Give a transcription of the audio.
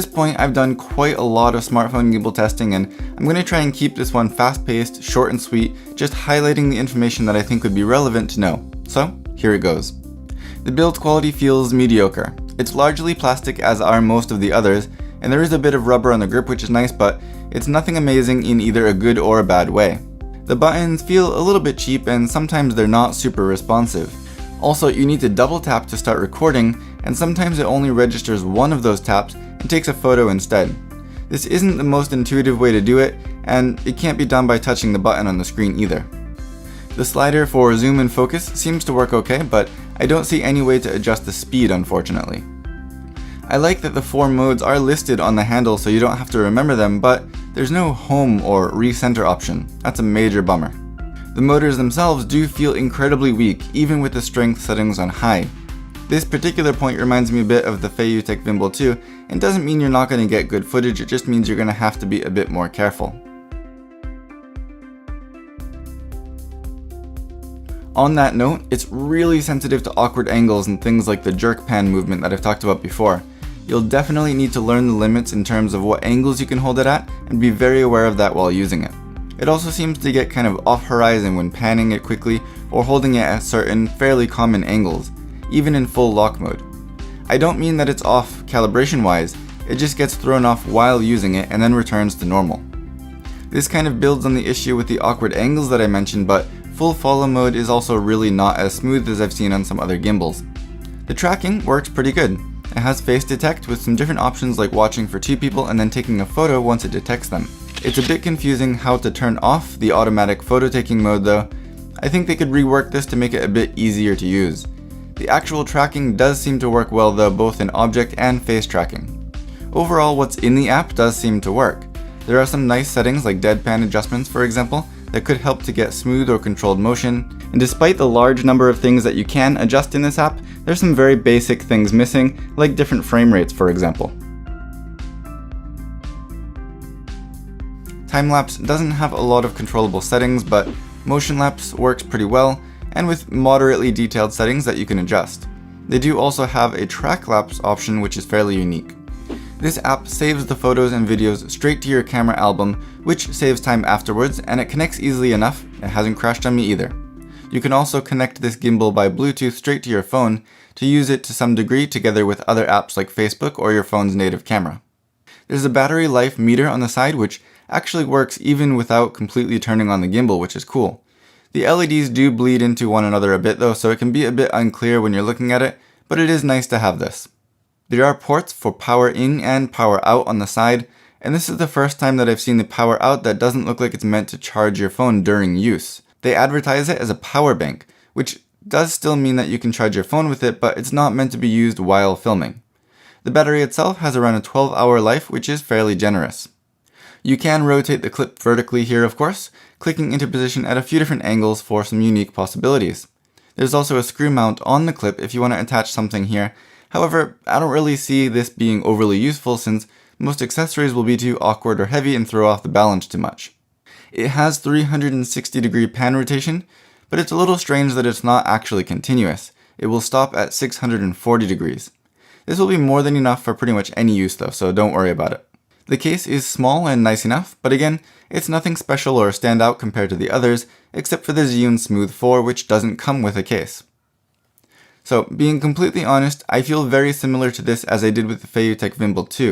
At this point, I've done quite a lot of smartphone gimbal testing, and I'm going to try and keep this one fast-paced, short and sweet, just highlighting the information that I think would be relevant to know. So, here it goes. The build quality feels mediocre. It's largely plastic, as are most of the others, and there is a bit of rubber on the grip, which is nice, but it's nothing amazing in either a good or a bad way. The buttons feel a little bit cheap, and sometimes they're not super responsive. Also, you need to double tap to start recording, and sometimes it only registers one of those taps and takes a photo instead. This isn't the most intuitive way to do it, and it can't be done by touching the button on the screen either. The slider for zoom and focus seems to work okay, but I don't see any way to adjust the speed, unfortunately. I like that the 4 modes are listed on the handle so you don't have to remember them, but there's no home or recenter option. That's a major bummer. The motors themselves do feel incredibly weak, even with the strength settings on high. This particular point reminds me a bit of the Feiyutech Gimbal 2, and doesn't mean you're not going to get good footage, it just means you're going to have to be a bit more careful. On that note, it's really sensitive to awkward angles and things like the jerk pan movement that I've talked about before. You'll definitely need to learn the limits in terms of what angles you can hold it at, and be very aware of that while using it. It also seems to get kind of off horizon when panning it quickly or holding it at certain fairly common angles, even in full lock mode. I don't mean that it's off calibration wise, it just gets thrown off while using it and then returns to normal. This kind of builds on the issue with the awkward angles that I mentioned, but full follow mode is also really not as smooth as I've seen on some other gimbals. The tracking works pretty good. It has face detect with some different options like watching for 2 people and then taking a photo once it detects them. It's a bit confusing how to turn off the automatic photo taking mode though. I think they could rework this to make it a bit easier to use. The actual tracking does seem to work well though, both in object and face tracking. Overall, what's in the app does seem to work. There are some nice settings like deadpan adjustments, for example, that could help to get smooth or controlled motion, and despite the large number of things that you can adjust in this app, there's some very basic things missing, like different frame rates, for example. Time-lapse doesn't have a lot of controllable settings, but motion lapse works pretty well, and with moderately detailed settings that you can adjust. They do also have a track lapse option, which is fairly unique. This app saves the photos and videos straight to your camera album, which saves time afterwards, and it connects easily enough. It hasn't crashed on me either. You can also connect this gimbal by Bluetooth straight to your phone to use it to some degree together with other apps like Facebook or your phone's native camera. There's a battery life meter on the side which actually works even without completely turning on the gimbal, which is cool. The LEDs do bleed into one another a bit though, so it can be a bit unclear when you're looking at it, but it is nice to have this. There are ports for power in and power out on the side, and this is the first time that I've seen the power out that doesn't look like it's meant to charge your phone during use. They advertise it as a power bank, which does still mean that you can charge your phone with it, but it's not meant to be used while filming. The battery itself has around a 12-hour life, which is fairly generous. You can rotate the clip vertically here, of course, clicking into position at a few different angles for some unique possibilities. There's also a screw mount on the clip if you want to attach something here. However, I don't really see this being overly useful since most accessories will be too awkward or heavy and throw off the balance too much. It has 360-degree pan rotation, but it's a little strange that it's not actually continuous. It will stop at 640 degrees. This will be more than enough for pretty much any use though, so don't worry about it. The case is small and nice enough, but again, it's nothing special or stand out compared to the others, except for the Zhiyun Smooth 4, which doesn't come with a case. So, being completely honest, I feel very similar to this as I did with the Feiyutech Gimbal 2.